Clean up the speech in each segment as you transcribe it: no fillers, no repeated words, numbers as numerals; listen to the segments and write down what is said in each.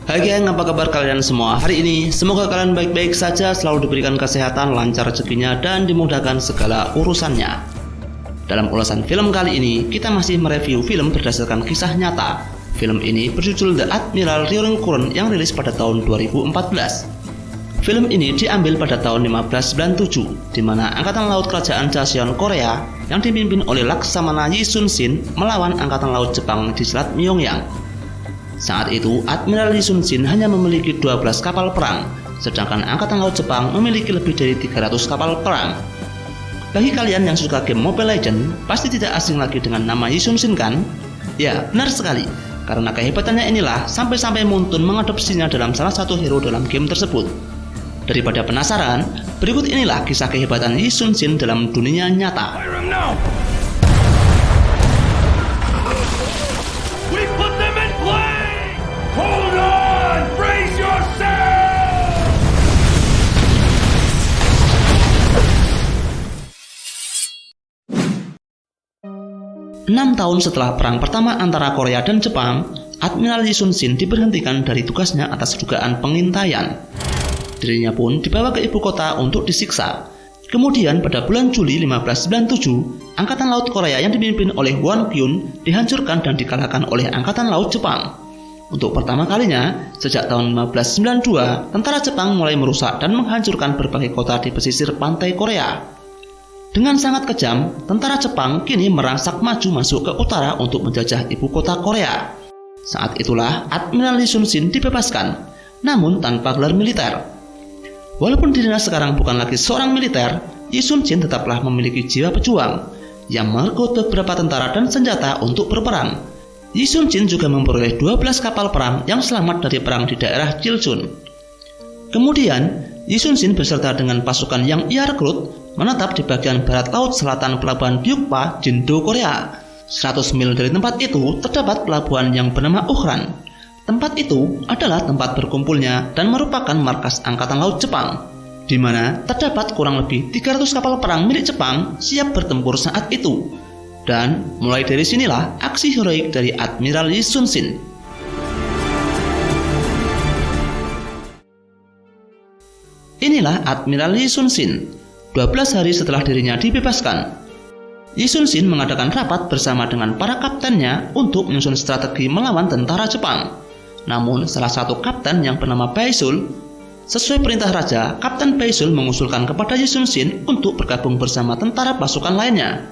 Hai geng, apa kabar kalian semua hari ini? Semoga kalian baik-baik saja, selalu diberikan kesehatan, lancar rezekinya, dan dimudahkan segala urusannya. Dalam ulasan film kali ini, kita masih mereview film berdasarkan kisah nyata. Film ini berjudul The Admiral Roaring Current yang rilis pada tahun 2014. Film ini diambil pada tahun 1597, di mana Angkatan Laut Kerajaan Joseon Korea yang dipimpin oleh Laksamana Yi Sun Shin melawan Angkatan Laut Jepang di Selat Myongyang. Saat itu, Admiral Yi Sun Shin hanya memiliki 12 kapal perang, sedangkan Angkatan Laut Jepang memiliki lebih dari 300 kapal perang. Bagi kalian yang suka game Mobile Legends, pasti tidak asing lagi dengan nama Yi Sun Shin kan? Ya, benar sekali. Karena kehebatannya inilah sampai-sampai Moon-tun mengadopsinya dalam salah satu hero dalam game tersebut. Daripada penasaran, berikut inilah kisah kehebatan Yi Sun Shin dalam dunia nyata. 6 tahun setelah perang pertama antara Korea dan Jepang, Admiral Yi Sun Shin diberhentikan dari tugasnya atas dugaan pengintaian. Dirinya pun dibawa ke ibu kota untuk disiksa. Kemudian pada bulan Juli 1597, Angkatan Laut Korea yang dipimpin oleh Won Kyun dihancurkan dan dikalahkan oleh Angkatan Laut Jepang. Untuk pertama kalinya, sejak tahun 1592, tentara Jepang mulai merusak dan menghancurkan berbagai kota di pesisir pantai Korea. Dengan sangat kejam, tentara Jepang kini merangsek maju masuk ke utara untuk menjajah ibu kota Korea. Saat itulah Admiral Yi Sun Shin dibebaskan, namun tanpa gelar militer. Walaupun dirinya sekarang bukan lagi seorang militer, Yi Sun Shin tetaplah memiliki jiwa pejuang yang merekrut beberapa tentara dan senjata untuk berperang. Yi Sun Shin juga memperoleh 12 kapal perang yang selamat dari perang di daerah Chilchun. Kemudian, Yi Sun Shin beserta dengan pasukan yang ia rekrut menetap di bagian barat laut selatan pelabuhan Byukpa, Jindo, Korea. 100 mil dari tempat itu terdapat pelabuhan yang bernama Uchran. Tempat itu adalah tempat berkumpulnya dan merupakan markas Angkatan Laut Jepang, di mana terdapat kurang lebih 300 kapal perang milik Jepang siap bertempur saat itu. Dan mulai dari sinilah aksi heroik dari Admiral Yi Sun Shin. Inilah Admiral Yi Sun Shin. 12 hari setelah dirinya dibebaskan, Yi Sun Shin mengadakan rapat bersama dengan para kaptennya untuk menyusun strategi melawan tentara Jepang. Namun salah satu kapten yang bernama Baisul, sesuai perintah raja, Kapten Baisul mengusulkan kepada Yi Sun Shin untuk bergabung bersama tentara pasukan lainnya.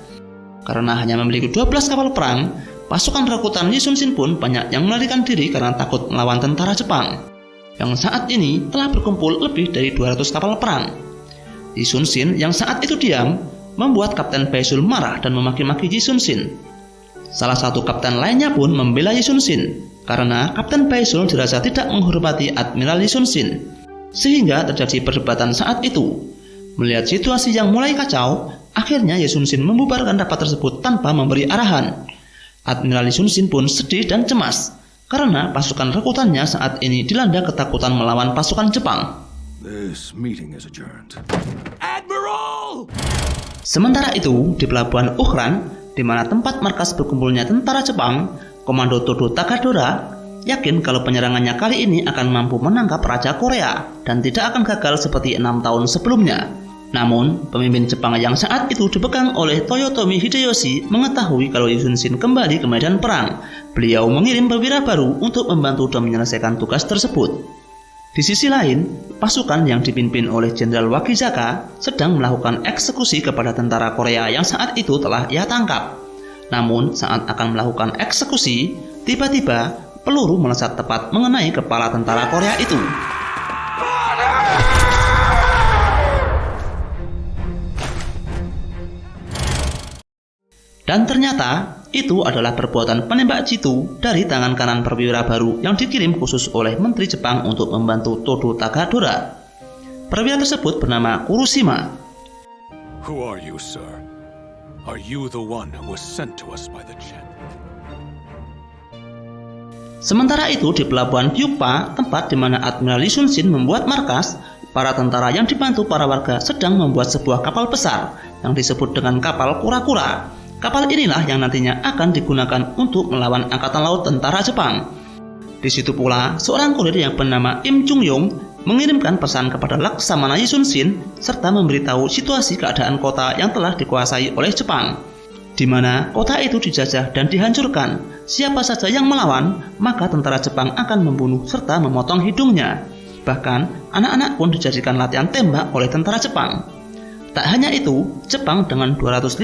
Karena hanya memiliki 12 kapal perang, pasukan rekrutan Yi Sun Shin pun banyak yang melarikan diri karena takut melawan tentara Jepang, yang saat ini telah berkumpul lebih dari 200 kapal perang. Yi Sun Shin yang saat itu diam membuat Kapten Baisul marah dan memaki-maki Yi Sun Shin. Salah satu kapten lainnya pun membela Yi Sun Shin karena Kapten Baisul dirasa tidak menghormati Admiral Yi Sun Shin, sehingga terjadi perdebatan saat itu. Melihat situasi yang mulai kacau, akhirnya Yi Sun Shin membubarkan rapat tersebut tanpa memberi arahan. Admiral Yi Sun Shin pun sedih dan cemas karena pasukan rekrutannya saat ini dilanda ketakutan melawan pasukan Jepang. This meeting is adjourned. Admiral! Sementara itu, di pelabuhan Uchran, di mana tempat markas berkumpulnya tentara Jepang, Komando Todo Takadora yakin kalau penyerangannya kali ini akan mampu menangkap Raja Korea dan tidak akan gagal seperti 6 tahun sebelumnya. Namun, pemimpin Jepang yang saat itu dipegang oleh Toyotomi Hideyoshi mengetahui kalau Yi Sun Shin kembali ke medan perang. Beliau mengirim perwira baru untuk membantu dan menyelesaikan tugas tersebut. Di sisi lain, pasukan yang dipimpin oleh Jenderal Wakizaka sedang melakukan eksekusi kepada tentara Korea yang saat itu telah ia tangkap. Namun, saat akan melakukan eksekusi, tiba-tiba peluru melesat tepat mengenai kepala tentara Korea itu. Dan ternyata itu adalah perbuatan penembak jitu dari tangan kanan perwira baru yang dikirim khusus oleh Menteri Jepang untuk membantu Todo Takadora. Perwira tersebut bernama Kurushima. Who are you, sir? Are you the one who was sent to us by the Chen? Sementara itu di pelabuhan Byukpa, tempat di mana Admiral Yi Sun Shin membuat markas, para tentara yang dibantu para warga sedang membuat sebuah kapal besar yang disebut dengan kapal kura-kura. Kapal inilah yang nantinya akan digunakan untuk melawan Angkatan Laut tentara Jepang. Di Di situ pula, seorang kurir yang bernama Im Chung-yong mengirimkan pesan kepada Laksamana Yi Sun-shin serta memberitahu situasi keadaan kota yang telah dikuasai oleh Jepang, di mana kota itu dijajah dan dihancurkan. Siapa saja yang melawan, maka tentara Jepang akan membunuh serta memotong hidungnya. Bahkan, anak-anak pun dijadikan latihan tembak oleh tentara Jepang. Tak hanya itu, Jepang dengan 250.000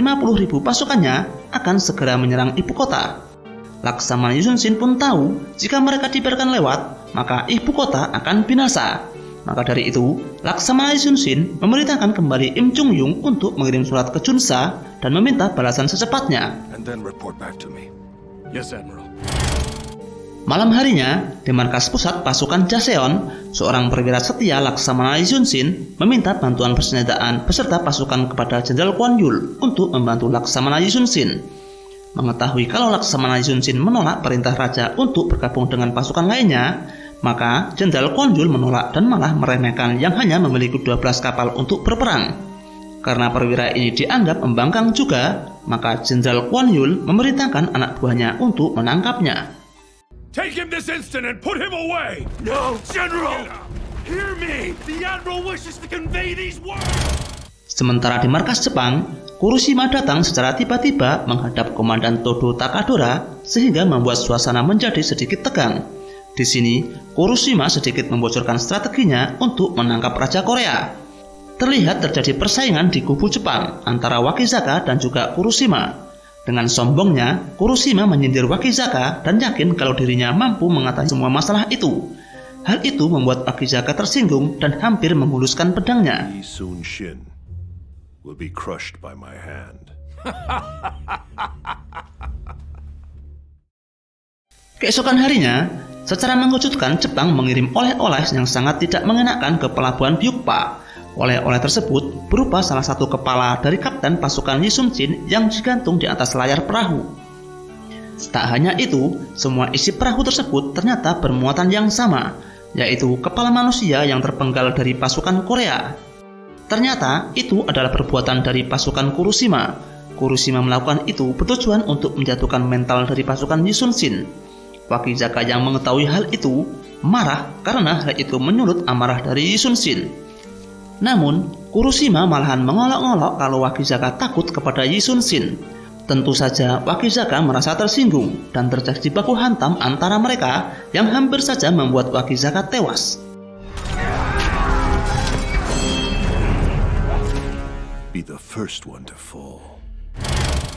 pasukannya akan segera menyerang ibu kota. Laksamana Yi Sun-shin pun tahu jika mereka dibiarkan lewat, maka ibu kota akan binasa. Maka dari itu, Laksamana Yi Sun-shin memerintahkan kembali Im Chung-yong untuk mengirim surat ke Junsa dan meminta balasan secepatnya. And then report back to me. Yes, Admiral. Malam harinya, di markas pusat pasukan Joseon, seorang perwira setia Laksamana Yi Sun-shin meminta bantuan persenjataan beserta pasukan kepada Jenderal Kwon Yul untuk membantu Laksamana Yi Sun-shin. Mengetahui kalau Laksamana Yi Sun-shin menolak perintah raja untuk bergabung dengan pasukan lainnya, maka Jenderal Kwon Yul menolak dan malah meremehkan yang hanya memiliki 12 kapal untuk berperang. Karena perwira ini dianggap membangkang juga, maka Jenderal Kwon Yul memerintahkan anak buahnya untuk menangkapnya. Take him this instant and put him away! No, General! Hear me! The Admiral wishes to convey these words! Sementara di markas Jepang, Kuroshima datang secara tiba-tiba menghadap Komandan Todo Takadora sehingga membuat suasana menjadi sedikit tegang. Di sini, Kuroshima sedikit membocorkan strateginya untuk menangkap Raja Korea. Terlihat terjadi persaingan di kubu Jepang antara Wakizaka dan juga Kuroshima. Dengan sombongnya, Kuroshima menyindir Wakizaka dan yakin kalau dirinya mampu mengatasi semua masalah itu. Hal itu membuat Wakizaka tersinggung dan hampir menghuluskan pedangnya. Yi Sun-shin will be crushed by my hand. Keesokan harinya, secara mengejutkan Jepang mengirim oleh-oleh yang sangat tidak mengenakan ke pelabuhan Byukpa. Oleh-oleh tersebut berupa salah satu kepala dari kapten pasukan Yi Sun-shin yang digantung di atas layar perahu. Tak hanya itu, semua isi perahu tersebut ternyata bermuatan yang sama, yaitu kepala manusia yang terpenggal dari pasukan Korea. Ternyata itu adalah perbuatan dari pasukan Kuroshima. Kuroshima melakukan itu bertujuan untuk menjatuhkan mental dari pasukan Yi Sun-shin. Wakizaka yang mengetahui hal itu marah karena hal itu menyulut amarah dari Yi Sun-shin. Namun, Kuroshima malahan mengolok-olok kalau Wakizaka takut kepada Yi Sun-shin. Tentu saja Wakizaka merasa tersinggung dan terjadi baku hantam antara mereka yang hampir saja membuat Wakizaka tewas. Be the first one to fall.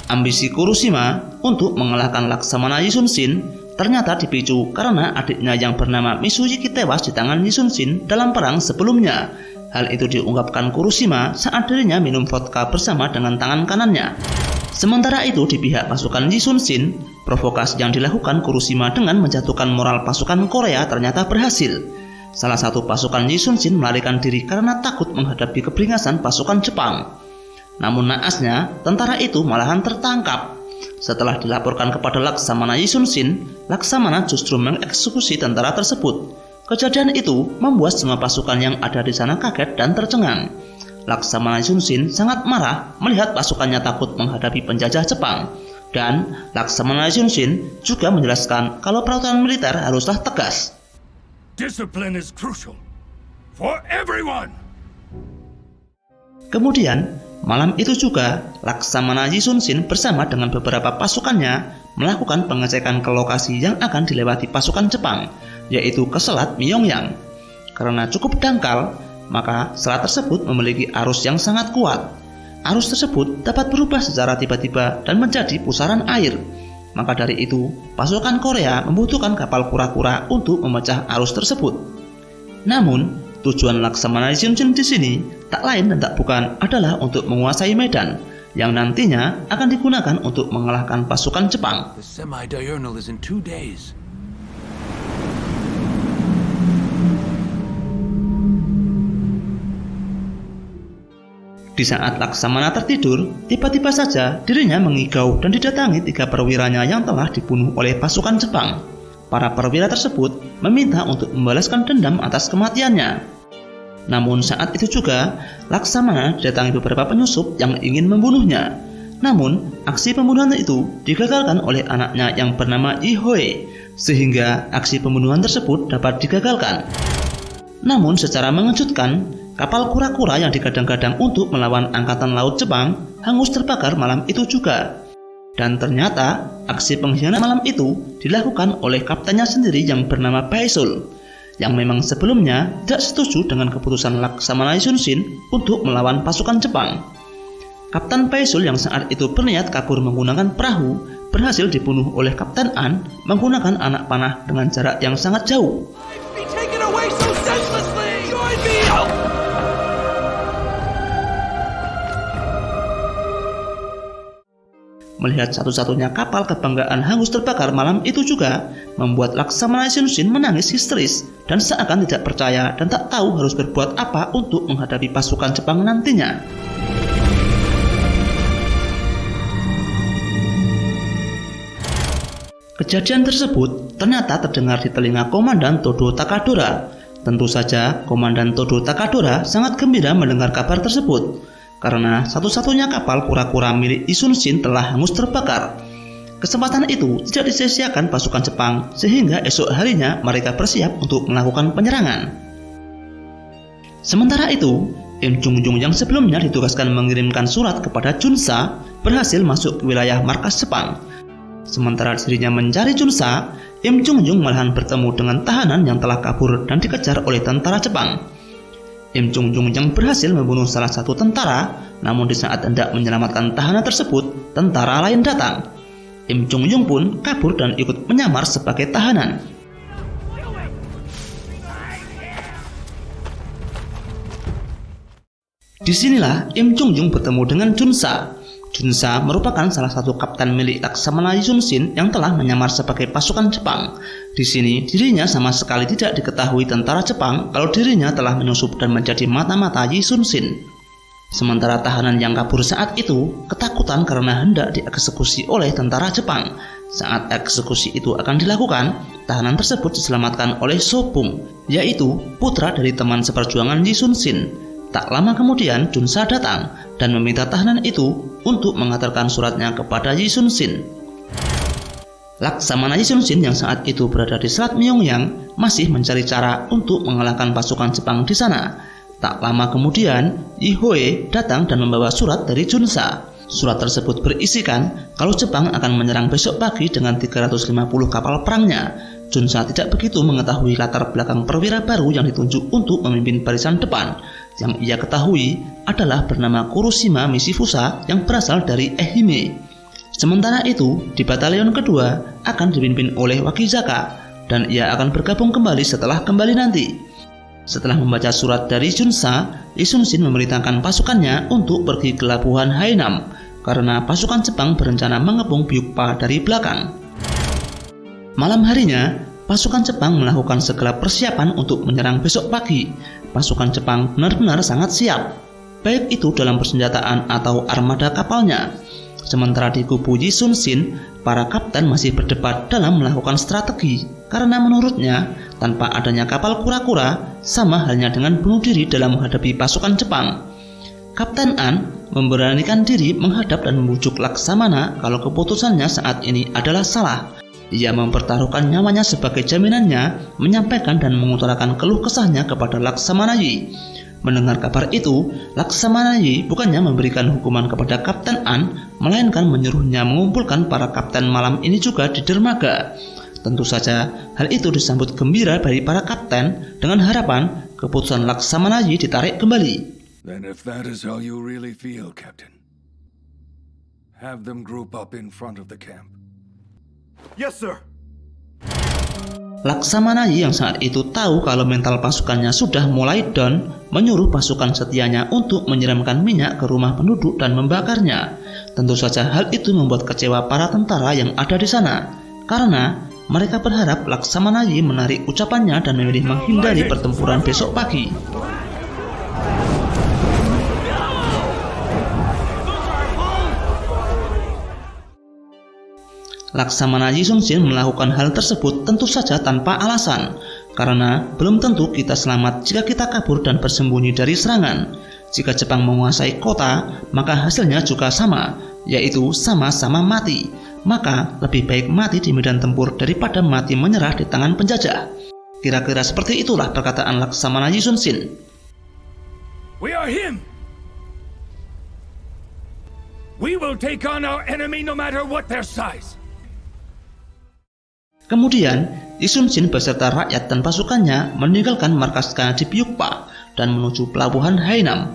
Ambisi Kuroshima untuk mengalahkan Laksamana Yi Sun-shin ternyata dipicu karena adiknya yang bernama Mitsuyuki tewas di tangan Yi Sun-shin dalam perang sebelumnya. Hal itu diungkapkan Kuroshima saat dirinya minum vodka bersama dengan tangan kanannya. Sementara itu di pihak pasukan Yi Sun-shin, provokasi yang dilakukan Kuroshima dengan menjatuhkan moral pasukan Korea ternyata berhasil. Salah satu pasukan Yi Sun-shin melarikan diri karena takut menghadapi keberingasan pasukan Jepang. Namun naasnya, tentara itu malahan tertangkap. Setelah dilaporkan kepada Laksamana Yi Sun-shin, Laksamana justru mengeksekusi tentara tersebut. Kejadian itu membuat semua pasukan yang ada di sana kaget dan tercengang. Laksamana Yi Sun-shin sangat marah melihat pasukannya takut menghadapi penjajah Jepang. Dan Laksamana Yi Sun-shin juga menjelaskan kalau peraturan militer haruslah tegas. Discipline is crucial for everyone! Kemudian, malam itu juga, Laksamana Yi Sun-shin bersama dengan beberapa pasukannya melakukan pengecekan ke lokasi yang akan dilewati pasukan Jepang, yaitu ke Selat Myeongyang. Karena cukup dangkal, maka selat tersebut memiliki arus yang sangat kuat. Arus tersebut dapat berubah secara tiba-tiba dan menjadi pusaran air. Maka dari itu, pasukan Korea membutuhkan kapal kura-kura untuk memecah arus tersebut. Namun, tujuan Laksamana Yi Sun-shin di sini tak lain dan tak bukan adalah untuk menguasai medan yang nantinya akan digunakan untuk mengalahkan pasukan Jepang. The semi-diurnal is in 2 days. Di saat Laksamana tertidur, tiba-tiba saja dirinya mengigau dan didatangi 3 perwiranya yang telah dibunuh oleh pasukan Jepang. Para perwira tersebut meminta untuk membalaskan dendam atas kematiannya. Namun saat itu juga, Laksamana didatangi beberapa penyusup yang ingin membunuhnya. Namun, aksi pembunuhan itu digagalkan oleh anaknya yang bernama Ihoe, sehingga aksi pembunuhan tersebut dapat digagalkan. Namun, secara mengejutkan, kapal kura-kura yang digadang-gadang untuk melawan Angkatan Laut Jepang hangus terbakar malam itu juga. Dan ternyata, aksi pengkhianatan malam itu dilakukan oleh kaptennya sendiri yang bernama Baisul, yang memang sebelumnya tidak setuju dengan keputusan Laksamana Yisunshin untuk melawan pasukan Jepang. Kapten Baisul yang saat itu berniat kabur menggunakan perahu berhasil dibunuh oleh Kapten An menggunakan anak panah dengan jarak yang sangat jauh. Melihat satu-satunya kapal kebanggaan hangus terbakar malam itu juga membuat Laksamana Yisunshin menangis histeris dan seakan tidak percaya dan tak tahu harus berbuat apa untuk menghadapi pasukan Jepang nantinya. Kejadian tersebut ternyata terdengar di telinga Komandan Todo Takadora. Tentu saja Komandan Todo Takadora sangat gembira mendengar kabar tersebut, karena satu-satunya kapal kura-kura milik Yisunshin telah hangus terbakar. Kesempatan itu tidak disia-siakan pasukan Jepang, sehingga esok harinya mereka bersiap untuk melakukan penyerangan. Sementara itu, Im Chung-jung yang sebelumnya ditugaskan mengirimkan surat kepada Junsa berhasil masuk ke wilayah markas Jepang. Sementara dirinya mencari Junsa, Im Chung-jung malahan bertemu dengan tahanan yang telah kabur dan dikejar oleh tentara Jepang. Im Chung-jung yang berhasil membunuh salah satu tentara, namun di saat hendak menyelamatkan tahanan tersebut, tentara lain datang. Im Chung-jung pun kabur dan ikut menyamar sebagai tahanan. Disinilah Im Chung-jung bertemu dengan Junsa. Junsa merupakan salah satu kapten milik Laksamana Yisunshin yang telah menyamar sebagai pasukan Jepang. Di sini dirinya sama sekali tidak diketahui tentara Jepang kalau dirinya telah menyusup dan menjadi mata-mata Yisunshin. Sementara tahanan yang kabur saat itu ketakutan karena hendak dieksekusi oleh tentara Jepang. Saat eksekusi itu akan dilakukan, tahanan tersebut diselamatkan oleh Sobung, yaitu putra dari teman seperjuangan Yisunshin. Tak lama kemudian Junsa datang dan meminta tahanan itu untuk mengantarkan suratnya kepada Yisunshin. Laksamana Yisunshin yang saat itu berada di Selat Myongyang masih mencari cara untuk mengalahkan pasukan Jepang di sana. Tak lama kemudian, Ihoe datang dan membawa surat dari Junsa. Surat tersebut berisikan kalau Jepang akan menyerang besok pagi dengan 350 kapal perangnya. Junsa tidak begitu mengetahui latar belakang perwira baru yang ditunjuk untuk memimpin barisan depan. Yang ia ketahui adalah bernama Kuroshima Mishifusa yang berasal dari Ehime. Sementara itu, di batalion kedua akan dipimpin oleh Wakizaka dan ia akan bergabung kembali setelah kembali nanti. Setelah membaca surat dari Junsa, Yisunshin memerintahkan pasukannya untuk pergi ke pelabuhan Hainam karena pasukan Jepang berencana mengepung Byukpa dari belakang. Malam harinya, pasukan Jepang melakukan segala persiapan untuk menyerang besok pagi. Pasukan Jepang benar-benar sangat siap, baik itu dalam persenjataan atau armada kapalnya. Sementara di kubu Yisunshin, para kapten masih berdebat dalam melakukan strategi, karena menurutnya tanpa adanya kapal kura-kura sama halnya dengan bunuh diri dalam menghadapi pasukan Jepang. Kapten An memberanikan diri menghadap dan membujuk Laksamana kalau keputusannya saat ini adalah salah. Ia mempertaruhkan nyawanya sebagai jaminannya, menyampaikan dan mengutarakan keluh kesahnya kepada Laksamana Yi. Mendengar kabar itu, Laksamana Yi bukannya memberikan hukuman kepada Kapten An, melainkan menyuruhnya mengumpulkan para kapten malam ini juga di dermaga. Tentu saja, hal itu disambut gembira dari para kapten dengan harapan keputusan Laksamana Yi ditarik kembali. Then if that is how you really feel, Captain, have them group up in front of the camp. Yes, sir. Laksamana Yi yang saat itu tahu kalau mental pasukannya sudah mulai down, menyuruh pasukan setianya untuk menyiramkan minyak ke rumah penduduk dan membakarnya. Tentu saja hal itu membuat kecewa para tentara yang ada di sana, karena mereka berharap Laksamana Yi menarik ucapannya dan memilih menghindari pertempuran besok pagi. Laksamana Yisunshin melakukan hal tersebut tentu saja tanpa alasan, karena belum tentu kita selamat jika kita kabur dan bersembunyi dari serangan. Jika Jepang menguasai kota, maka hasilnya juga sama. yaitu sama-sama mati. Maka lebih baik mati di medan tempur daripada mati menyerah di tangan penjajah. Kira-kira seperti itulah perkataan Laksamana Yi Sun Sin. We are him! We will take on our enemy no matter what their size. Kemudian, Yi Sun Sin beserta rakyat dan pasukannya meninggalkan markasnya di Byukpa dan menuju pelabuhan Hainam.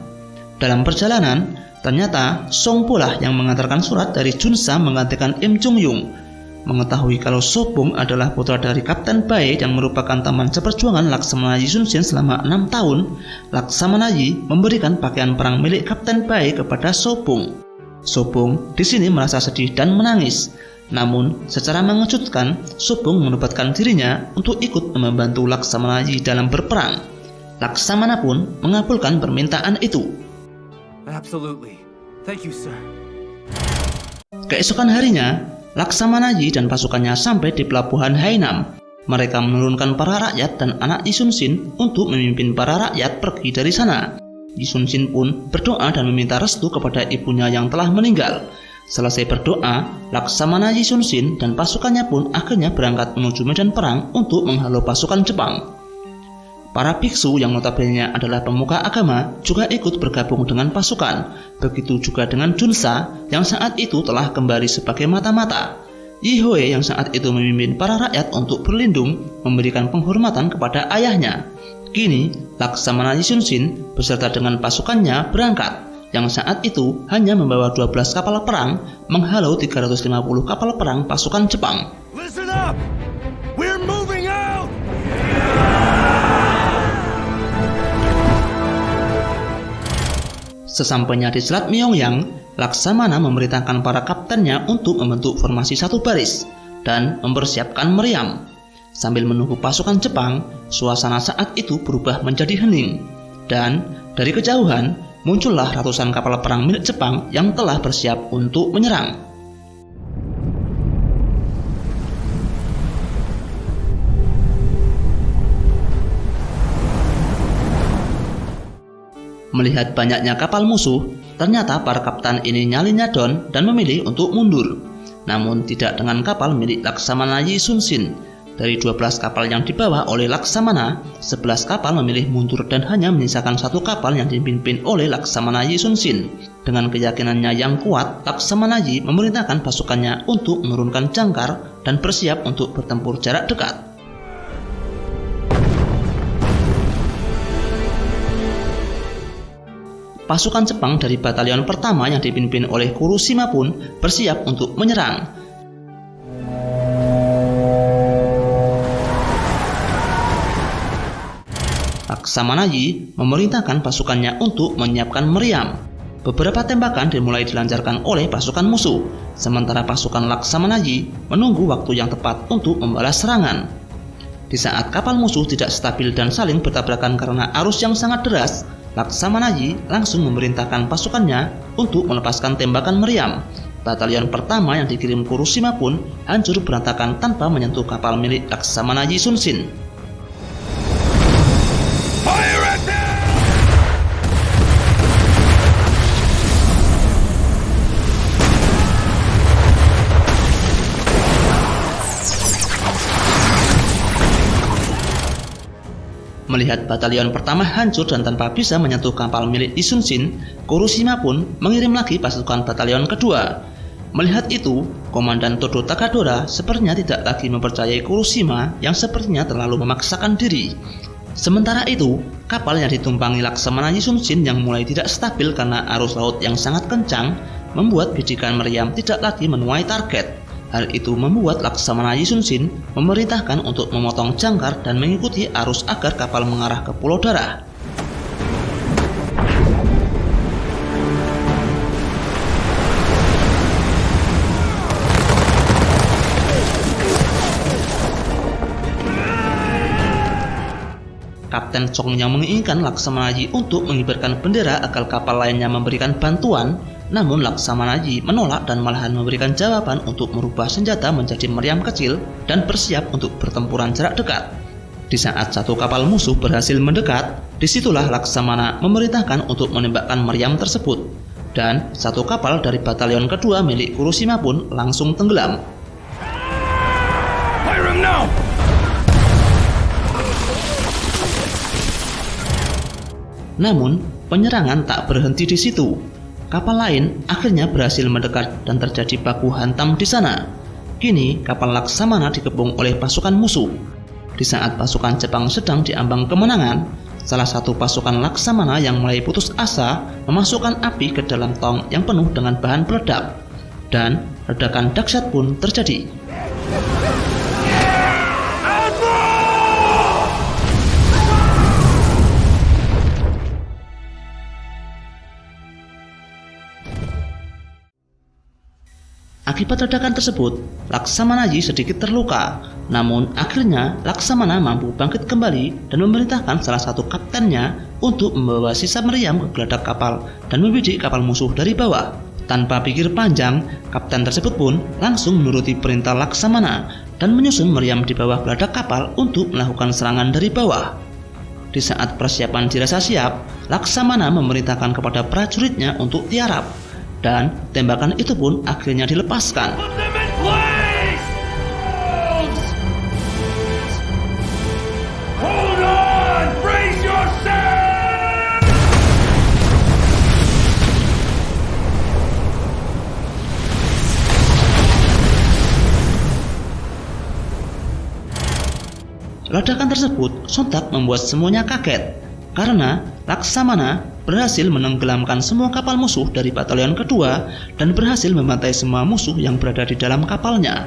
Dalam perjalanan, ternyata Song Po lah yang mengantarkan surat dari Junsa menggantikan Im Chung Yung. Mengetahui kalau Sobong adalah putra dari Kapten Bai yang merupakan teman seperjuangan Laksamana Yi Sun Sin selama 6 tahun, Laksamana Yi memberikan pakaian perang milik Kapten Bai kepada Sobong. Sobong di sini merasa sedih dan menangis. Namun, secara mengejutkan, Sobong menobatkan dirinya untuk ikut membantu Laksamana Yi dalam berperang. Laksamana pun mengabulkan permintaan itu. Absolutely. Thank you, sir. Keesokan harinya, Laksamana Yi dan pasukannya sampai di pelabuhan Hainam. Mereka menurunkan para rakyat dan anak Yi Sun Sin untuk memimpin para rakyat pergi dari sana. Yi Sun Sin pun berdoa dan meminta restu kepada ibunya yang telah meninggal. Selesai berdoa, Laksamana Yi Sun Sin dan pasukannya pun akhirnya berangkat menuju medan perang untuk menghalau pasukan Jepang. Para biksu yang notabene adalah pemuka agama juga ikut bergabung dengan pasukan. Begitu juga dengan Junsa yang saat itu telah kembali sebagai mata-mata. Yi Hoe yang saat itu memimpin para rakyat untuk berlindung memberikan penghormatan kepada ayahnya. Kini, Laksamana Yi Sun Sin beserta dengan pasukannya berangkat, yang saat itu hanya membawa 12 kapal perang menghalau 350 kapal perang pasukan Jepang. Listen up! We're moving out! Sesampainya di Selat Myeongyang, Laksamana memerintahkan para kaptennya untuk membentuk formasi satu baris dan mempersiapkan meriam. Sambil menunggu pasukan Jepang, suasana saat itu berubah menjadi hening. Dan dari kejauhan, muncullah ratusan kapal perang milik Jepang yang telah bersiap untuk menyerang. Melihat banyaknya kapal musuh, ternyata para kapten ini nyalinya down dan memilih untuk mundur. Namun tidak dengan kapal milik Laksamana Yi Sun Sin. Dari 12 kapal yang dibawa oleh Laksamana, 11 kapal memilih mundur dan hanya menyisakan satu kapal yang dipimpin oleh Laksamana Yi Sun Sin. Dengan keyakinannya yang kuat, Laksamana Yi memerintahkan pasukannya untuk menurunkan jangkar dan bersiap untuk bertempur jarak dekat. Pasukan Jepang dari batalion pertama yang dipimpin oleh Kuroshima pun bersiap untuk menyerang. Laksamana Yi memerintahkan pasukannya untuk menyiapkan meriam. Beberapa tembakan dimulai dilancarkan oleh pasukan musuh, sementara pasukan Laksamana Yi menunggu waktu yang tepat untuk membalas serangan. Di saat kapal musuh tidak stabil dan saling bertabrakan karena arus yang sangat deras, Laksamana Yi langsung memerintahkan pasukannya untuk melepaskan tembakan meriam. Batalion pertama yang dikirim Kuroshima pun hancur berantakan tanpa menyentuh kapal milik Laksamana Yi Sun Sin. Fire at them! Melihat batalion pertama hancur dan tanpa bisa menyentuh kapal milik Yi Sun Sin, Kuroshima pun mengirim lagi pasukan batalion kedua. Melihat itu, Komandan Todo Takadora sepertinya tidak lagi mempercayai Kuroshima yang sepertinya terlalu memaksakan diri. Sementara itu, kapal yang ditumpangi Laksamana Yi Sun Sin yang mulai tidak stabil karena arus laut yang sangat kencang membuat bidikan meriam tidak lagi menuai target. Hal itu membuat Laksamana Yi Sun Sin memerintahkan untuk memotong jangkar dan mengikuti arus agar kapal mengarah ke Pulau Darah. Kapten Chong yang menginginkan Laksamana Yi untuk mengibarkan bendera agar kapal lainnya memberikan bantuan, namun Laksamana Yi menolak dan malahan memberikan jawaban untuk merubah senjata menjadi meriam kecil dan bersiap untuk pertempuran jarak dekat. Di saat satu kapal musuh berhasil mendekat, disitulah Laksamana memerintahkan untuk menembakkan meriam tersebut. dan satu kapal dari batalion kedua milik Kuroshima pun langsung tenggelam. Fire him now! Namun, penyerangan tak berhenti di situ. Kapal lain akhirnya berhasil mendekat dan terjadi baku hantam di sana. Kini, kapal Laksamana dikepung oleh pasukan musuh. Di saat pasukan Jepang sedang diambang kemenangan, salah satu pasukan Laksamana yang mulai putus asa memasukkan api ke dalam tong yang penuh dengan bahan peledak. Dan ledakan dahsyat pun terjadi. Akibat ledakan tersebut, Laksamana Yi sedikit terluka. Namun akhirnya Laksamana mampu bangkit kembali dan memerintahkan salah satu kaptennya untuk membawa sisa meriam ke geladak kapal dan membidik kapal musuh dari bawah. Tanpa pikir panjang, kapten tersebut pun langsung menuruti perintah Laksamana dan menyusun meriam di bawah geladak kapal untuk melakukan serangan dari bawah. Di saat persiapan dirasa siap, Laksamana memerintahkan kepada prajuritnya untuk tiarap. Dan tembakan itu pun akhirnya dilepaskan. Put them in place! Hold on! Brace yourself! Ledakan tersebut sontak membuat semuanya kaget, karena Laksamana berhasil menenggelamkan semua kapal musuh dari batalion kedua dan berhasil membantai semua musuh yang berada di dalam kapalnya.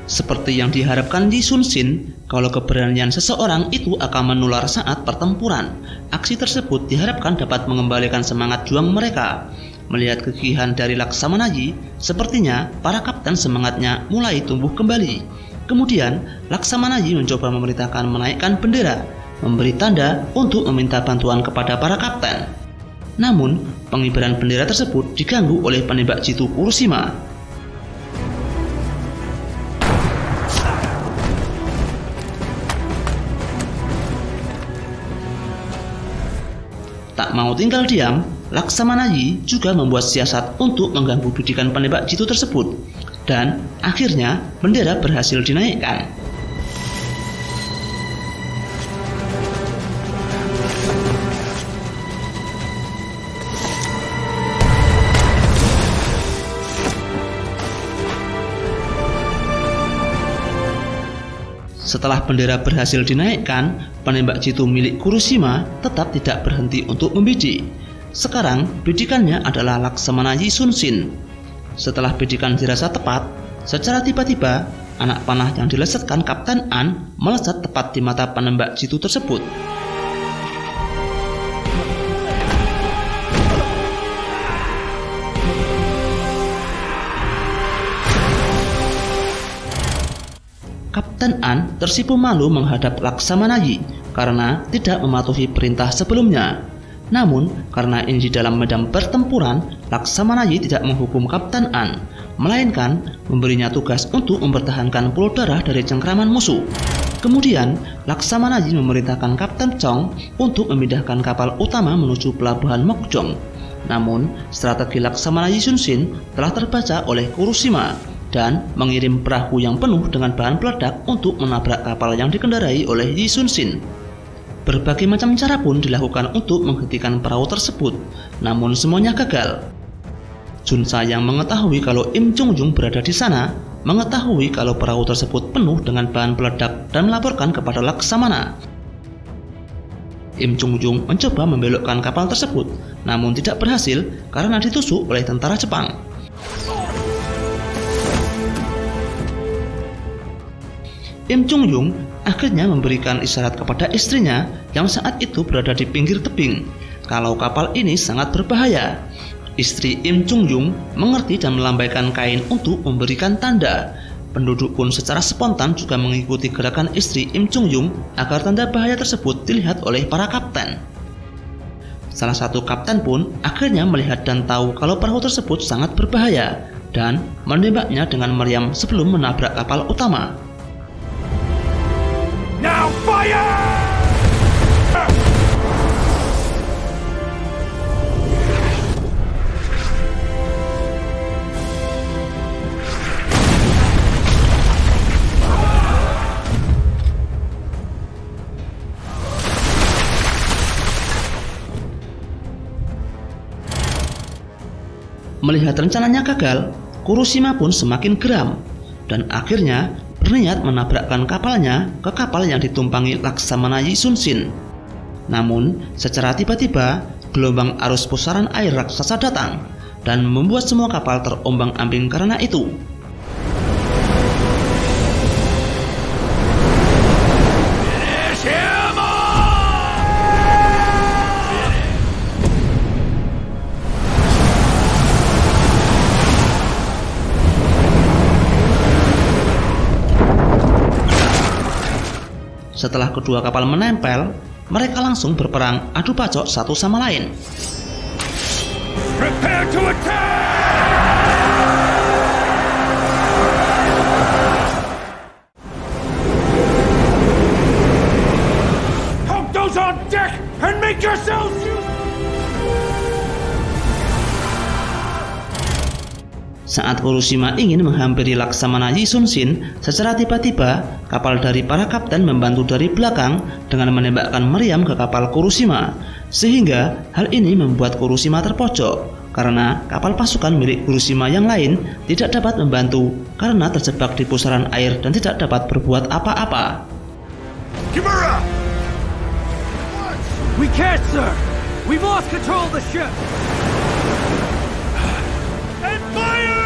Seperti yang diharapkan Yi Sun-shin, kalau keberanian seseorang itu akan menular saat pertempuran, aksi tersebut diharapkan dapat mengembalikan semangat juang mereka. Melihat kegigihan dari Laksamana Yi, sepertinya para kapten semangatnya mulai tumbuh kembali. Kemudian, Laksamana Yi mencoba memerintahkan menaikkan bendera, memberi tanda untuk meminta bantuan kepada para kapten. Namun, pengibaran bendera tersebut diganggu oleh penembak jitu Kuroshima. Tak mau tinggal diam, Laksamana Yi juga membuat siasat untuk mengganggu bidikan penembak jitu tersebut. Dan akhirnya bendera berhasil dinaikkan. Setelah bendera berhasil dinaikkan, penembak jitu milik Kuroshima tetap tidak berhenti untuk membidik. Sekarang, bidikannya adalah Laksamana Yi Sun-shin. Setelah bidikan dirasa tepat, secara tiba-tiba, anak panah yang dilesetkan Kapten An melesat tepat di mata penembak jitu tersebut. Kapten An tersipu malu menghadap Laksamana Yi karena tidak mematuhi perintah sebelumnya. Namun, karena ini di dalam medan pertempuran, Laksamana Yi tidak menghukum Kapten An, melainkan memberinya tugas untuk mempertahankan Pulau Darah dari cengkraman musuh. Kemudian, Laksamana Yi memerintahkan Kapten Chong untuk memindahkan kapal utama menuju pelabuhan Mokjong. Namun, strategi Laksamana Yi Sun-shin telah terbaca oleh Kuroshima dan mengirim perahu yang penuh dengan bahan peledak untuk menabrak kapal yang dikendarai oleh Yi Sun-shin. Berbagai macam cara pun dilakukan untuk menghentikan perahu tersebut, namun semuanya gagal. Junsa yang mengetahui kalau Im Chung-jung berada di sana, mengetahui kalau perahu tersebut penuh dengan bahan peledak dan melaporkan kepada Laksamana. Im Chung-jung mencoba membelokkan kapal tersebut, namun tidak berhasil karena ditusuk oleh tentara Jepang. Im Chung-jung akhirnya memberikan isyarat kepada istrinya yang saat itu berada di pinggir tebing kalau kapal ini sangat berbahaya. Istri Im Chung-jung mengerti dan melambaikan kain untuk memberikan tanda. Penduduk pun secara spontan juga mengikuti gerakan istri Im Chung-jung agar tanda bahaya tersebut dilihat oleh para kapten. Salah satu kapten pun akhirnya melihat dan tahu kalau perahu tersebut sangat berbahaya dan menembaknya dengan meriam sebelum menabrak kapal utama. Now fire! Melihat rencananya gagal, Kuroshima pun semakin geram dan akhirnya berniat menabrakkan kapalnya ke kapal yang ditumpangi Laksamana Yi Sun-shin. Namun, secara tiba-tiba gelombang arus pusaran air raksasa datang dan membuat semua kapal terombang-ambing karena itu. Setelah kedua kapal menempel, mereka langsung berperang adu pacok satu sama lain. Prepare to attack! Help those on deck and make yourselves useful! Saat Kuroshima ingin menghampiri Laksamana Yi Sun-shin, secara tiba-tiba kapal dari para kapten membantu dari belakang dengan menembakkan meriam ke kapal Kuroshima, sehingga hal ini membuat Kuroshima terpojok karena kapal pasukan milik Kuroshima yang lain tidak dapat membantu karena terjebak di pusaran air dan tidak dapat berbuat apa-apa. Kimura! We can't, sir! We've lost control of the ship! And fire!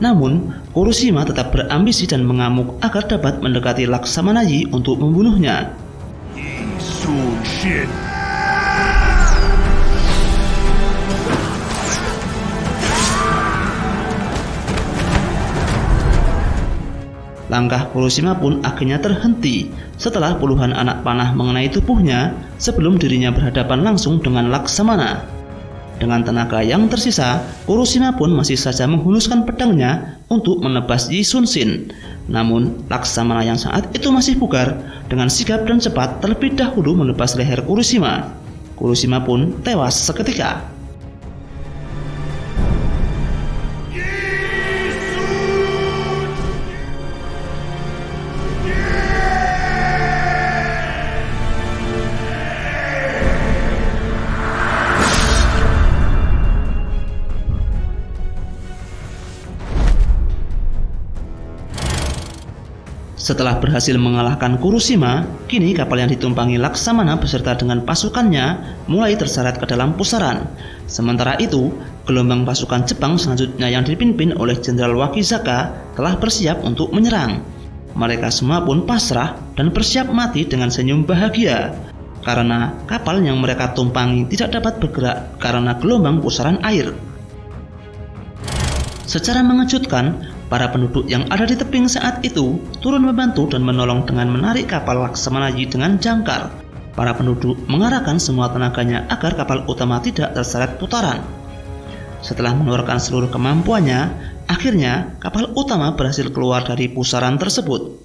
Namun, Kuroshima tetap berambisi dan mengamuk agar dapat mendekati Laksamana Yi untuk membunuhnya. Yi Sun-shin! Langkah Kuroshima pun akhirnya terhenti setelah puluhan anak panah mengenai tubuhnya sebelum dirinya berhadapan langsung dengan Laksamana. Dengan tenaga yang tersisa, Kuroshima pun masih saja menghunuskan pedangnya untuk menebas Yi Sun-shin. Namun, Laksamana yang saat itu masih bugar dengan sigap dan cepat terlebih dahulu menebas leher Kuroshima. Kuroshima pun tewas seketika. Setelah berhasil mengalahkan Kuroshima, kini kapal yang ditumpangi Laksamana beserta dengan pasukannya mulai terseret ke dalam pusaran. Sementara itu, gelombang pasukan Jepang selanjutnya yang dipimpin oleh Jenderal Wakizaka telah bersiap untuk menyerang. Mereka semua pun pasrah dan bersiap mati dengan senyum bahagia karena kapal yang mereka tumpangi tidak dapat bergerak karena gelombang pusaran air. Secara mengejutkan, para penduduk yang ada di tebing saat itu turun membantu dan menolong dengan menarik kapal Laksamana Yi dengan jangkar. Para penduduk mengarahkan semua tenaganya agar kapal utama tidak terseret putaran. Setelah mengeluarkan seluruh kemampuannya, akhirnya kapal utama berhasil keluar dari pusaran tersebut.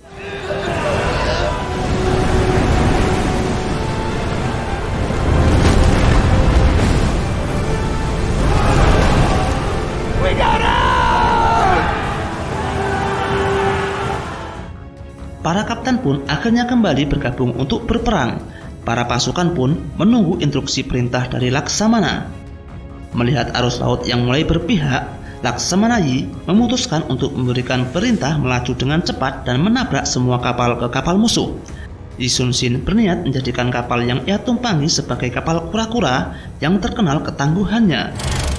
Para kapten pun akhirnya kembali bergabung untuk berperang. Para pasukan pun menunggu instruksi perintah dari Laksamana. Melihat arus laut yang mulai berpihak, Laksamana Yi memutuskan untuk memberikan perintah melaju dengan cepat dan menabrak semua kapal ke kapal musuh. Yi Sun-shin berniat menjadikan kapal yang ia tumpangi sebagai kapal kura-kura yang terkenal ketangguhannya.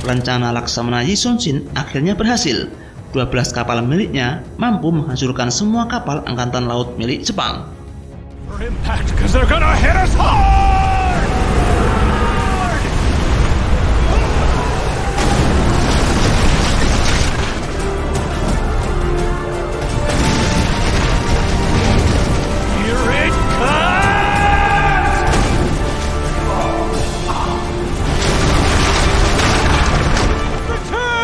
Rencana Laksamana Yi Sun-shin akhirnya berhasil. 12 kapal miliknya mampu menghancurkan semua kapal angkatan laut milik Jepang. For impact, 'cause they're gonna hit us hard! Here it comes! Return!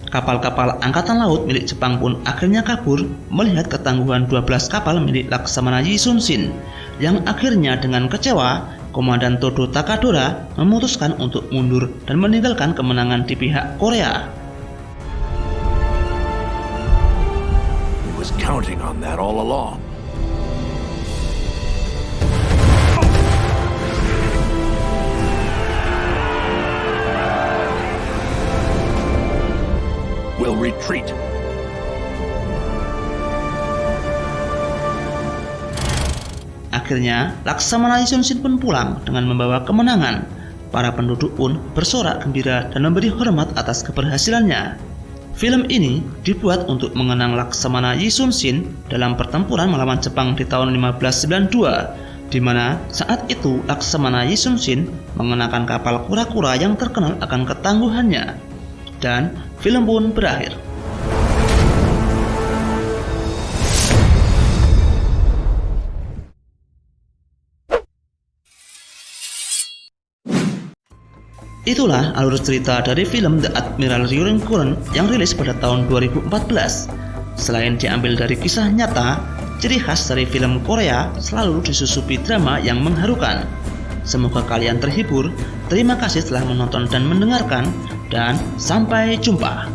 Kapal-kapal angkatan laut milik Jepang pun akhirnya kabur melihat ketangguhan 12 kapal milik Laksamana Yi Sun-shin, yang akhirnya dengan kecewa, Komandan Todo Takadora memutuskan untuk mundur dan meninggalkan kemenangan di pihak Korea. He was counting on that all along. We'll retreat. Akhirnya, Laksamana Yi Sun-shin pun pulang dengan membawa kemenangan. Para penduduk pun bersorak gembira dan memberi hormat atas keberhasilannya. Film ini dibuat untuk mengenang Laksamana Yi Sun-shin dalam pertempuran melawan Jepang di tahun 1592, di mana saat itu Laksamana Yi Sun-shin mengenakan kapal kura-kura yang terkenal akan ketangguhannya. Dan film pun berakhir. Itulah alur cerita dari film The Admiral Ryuren Kurren yang rilis pada tahun 2014. Selain diambil dari kisah nyata, ciri khas dari film Korea selalu disusupi drama yang mengharukan. Semoga kalian terhibur. Terima kasih telah menonton dan mendengarkan, dan sampai jumpa.